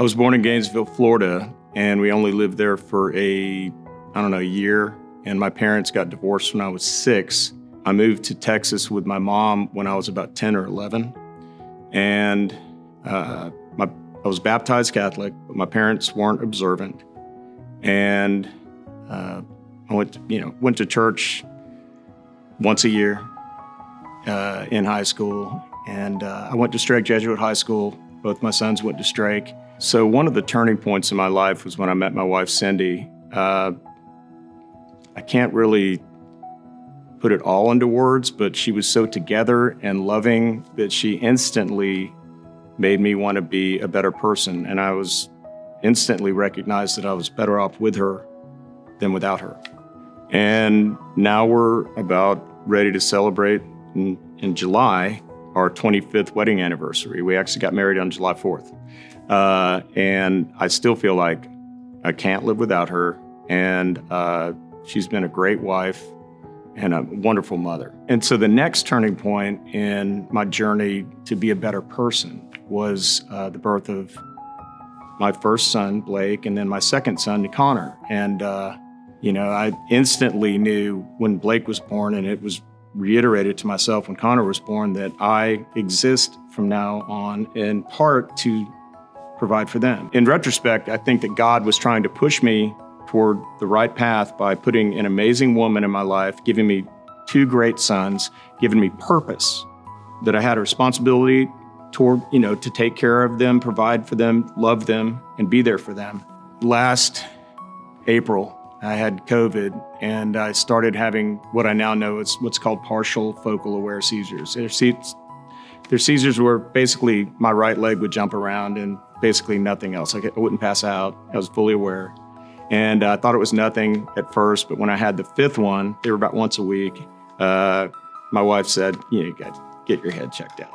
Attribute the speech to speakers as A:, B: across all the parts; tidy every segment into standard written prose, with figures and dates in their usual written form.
A: I was born in Gainesville, Florida, and we only lived there for a year. And my parents got divorced when I was 6. I moved to Texas with my mom when I was about 10 or 11. And I was baptized Catholic, but my parents weren't observant. And I went to church once a year in high school. And I went to Strake Jesuit High School. Both my sons went to Strake. So one of the turning points in my life was when I met my wife, Cindy. I can't really put it all into words, but she was so together and loving that she instantly made me want to be a better person. And I was instantly recognized that I was better off with her than without her. And now we're about ready to celebrate in July our 25th wedding anniversary. We actually got married on July 4th. And I still feel like I can't live without her. And she's been a great wife and a wonderful mother. And so the next turning point in my journey to be a better person was the birth of my first son, Blake, and then my second son, Connor. And, I instantly knew when Blake was born, and it was reiterated to myself when Connor was born, that I exist from now on in part to provide for them. In retrospect, I think that God was trying to push me toward the right path by putting an amazing woman in my life, giving me 2 great sons, giving me purpose, that I had a responsibility toward, to take care of them, provide for them, love them, and be there for them. Last April, I had COVID, and I started having what I now know is what's called partial focal aware seizures. They're seizures where basically my right leg would jump around and basically nothing else. I wouldn't pass out. I was fully aware. And I thought it was nothing at first, but when I had the 5th one, they were about once a week, my wife said, you got to get your head checked out.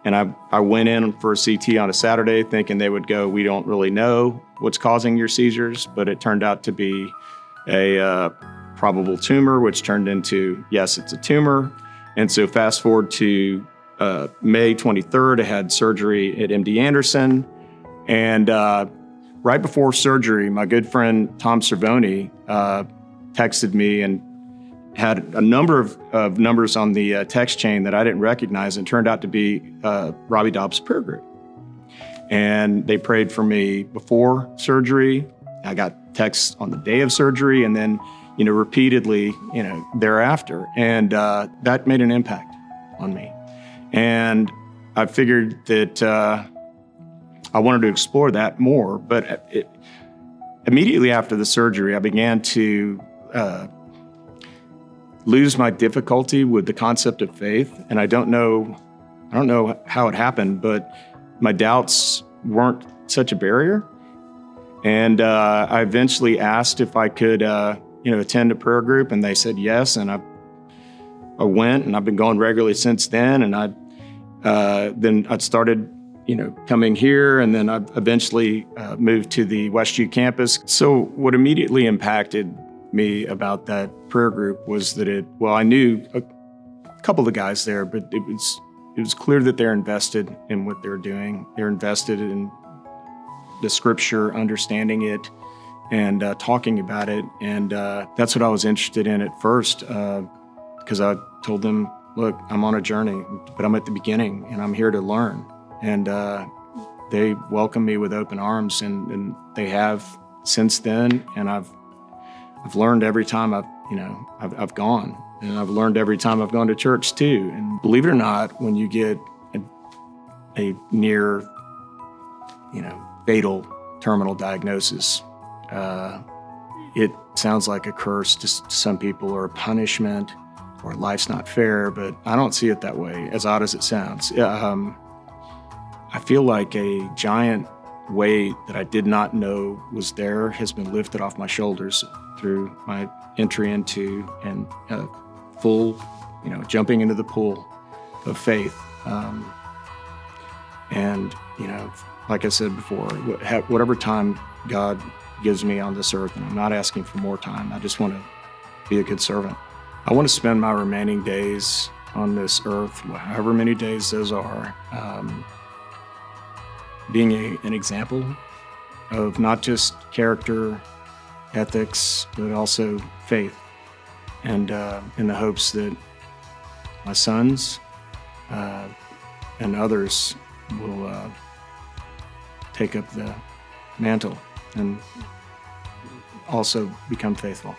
A: And I went in for a CT on a Saturday thinking they would go, we don't really know what's causing your seizures, but it turned out to be a probable tumor, which turned into, yes, it's a tumor. And so fast forward to May 23rd, I had surgery at MD Anderson. And right before surgery, my good friend Tom Cervoni texted me and had a number of numbers on the text chain that I didn't recognize, and turned out to be Robbie Dobbs' prayer group. And they prayed for me before surgery. I got texts on the day of surgery, and then, repeatedly, thereafter. And that made an impact on me. And I figured that I wanted to explore that more. But immediately after the surgery, I began to lose my difficulty with the concept of faith. And I don't know how it happened, but my doubts weren't such a barrier. And I eventually asked if I could, attend a prayer group, and they said yes. And I went, and I've been going regularly since then. And I started, coming here, and then I eventually moved to the Westview campus. So what immediately impacted me about that prayer group was that I knew a couple of the guys there, but it was clear that they're invested in what they're doing. They're invested in the scripture, understanding it, and talking about it. And that's what I was interested in at first, because I told them, look, I'm on a journey, but I'm at the beginning, and I'm here to learn. And they welcomed me with open arms, and they have since then. And I've learned every time I've gone, and I've learned every time I've gone to church too. And believe it or not, when you get a near, fatal terminal diagnosis, it sounds like a curse to some people, or a punishment, or life's not fair, but I don't see it that way, as odd as it sounds. I feel like a giant weight that I did not know was there has been lifted off my shoulders through my entry into and full, jumping into the pool of faith. And, like I said before, whatever time God gives me on this earth, and I'm not asking for more time, I just want to be a good servant. I want to spend my remaining days on this earth, however many days those are, being an example of not just character, ethics, but also faith. And in the hopes that my sons and others will take up the mantle and also become faithful.